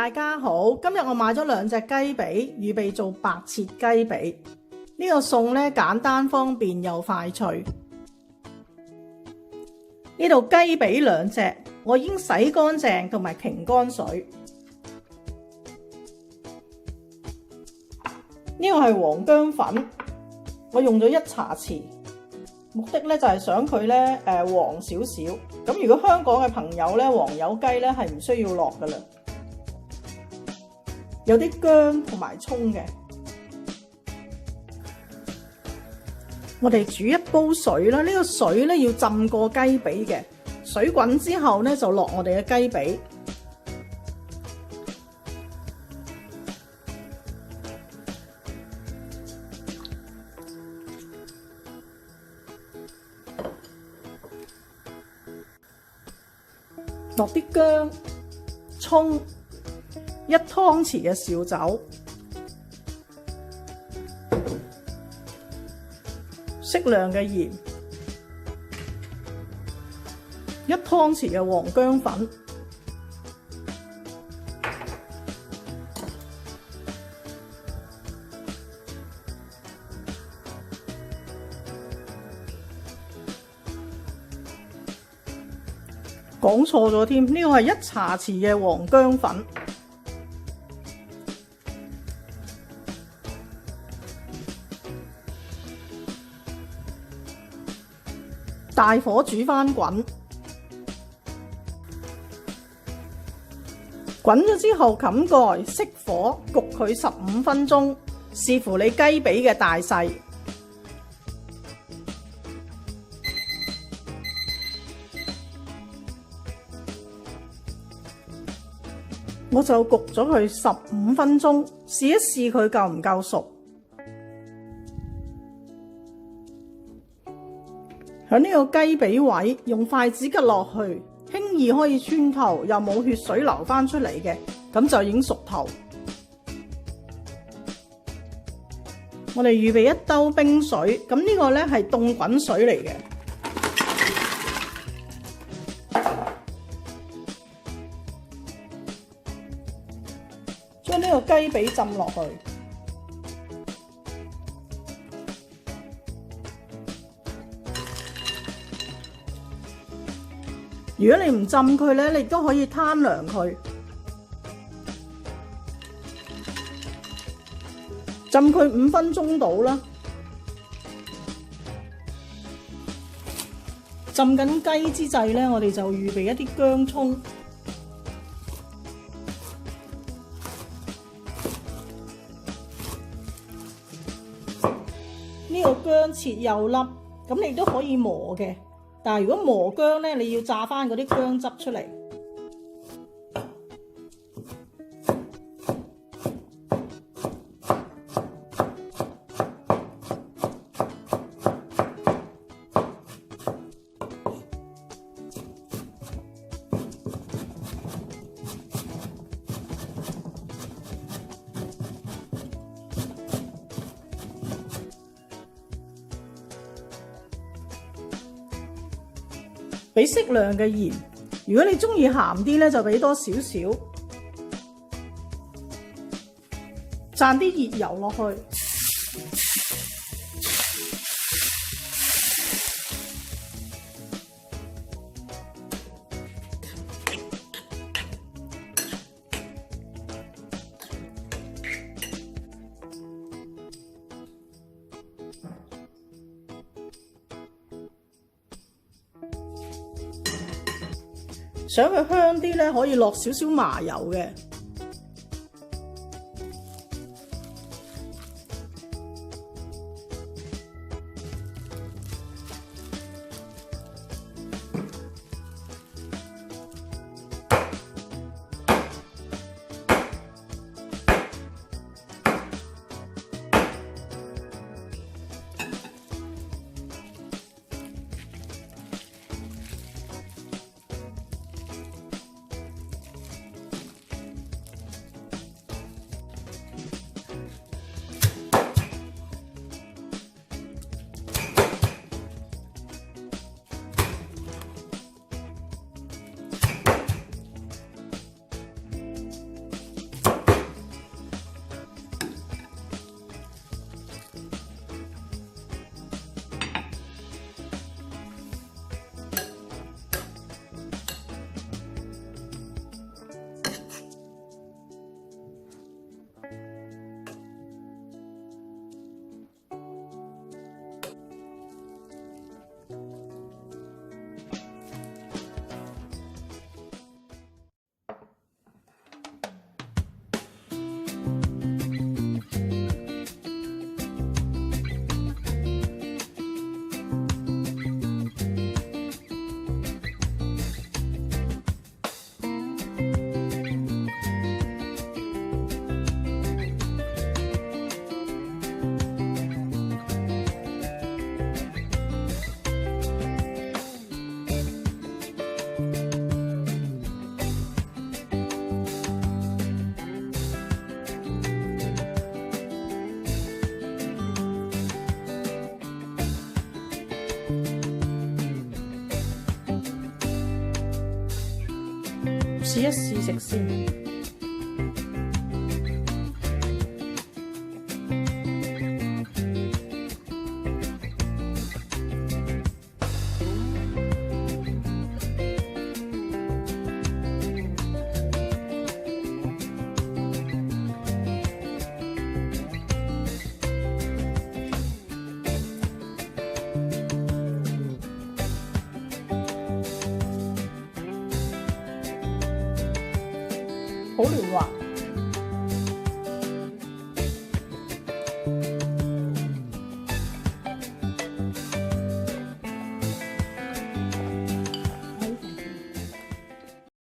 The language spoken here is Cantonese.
大家好，今日我買咗2隻雞髀，預備做白切雞髀。呢個餸咧簡單方便又快脆。呢度雞髀2隻，我已經洗乾淨同埋擎乾水。呢個係黃薑粉，我用咗1茶匙，目的咧就係想佢咧黃少少。咁如果香港嘅朋友咧，黃油雞咧係唔需要落噶啦。有啲薑同埋葱嘅，我哋煮一煲水啦。呢個水咧要浸過雞髀嘅，水滾之後咧就落我哋嘅雞髀。落啲薑、葱。1湯匙嘅紹酒，適量嘅鹽，1湯匙嘅黃薑粉，講錯咗添，呢個係1茶匙嘅黃薑粉。大火煮翻滾，滾咗之後冚蓋，熄火焗佢15分鐘，視乎你雞髀嘅大細。我就焗咗佢15分鐘，試一試佢夠唔夠熟。喺呢個雞髀位，用筷子拮落去，輕易可以穿透，又冇血水流翻出嚟嘅，咁就已經熟透。我哋預備1兜冰水，咁呢個咧係凍滾水嚟嘅。將呢個雞髀浸落去。如果你唔浸佢咧，你都可以攤涼佢。浸佢5分鐘到啦。浸緊雞之際咧，我哋就預備一啲薑葱。呢個薑切幼粒，咁你都可以磨嘅。但係如果磨薑咧，你要榨翻嗰啲薑汁出嚟。俾適量嘅鹽，如果你中意鹹啲咧，就俾多少少。灒啲熱油落去，想佢香啲咧，可以落少少麻油嘅。試一試食先。好嫩滑。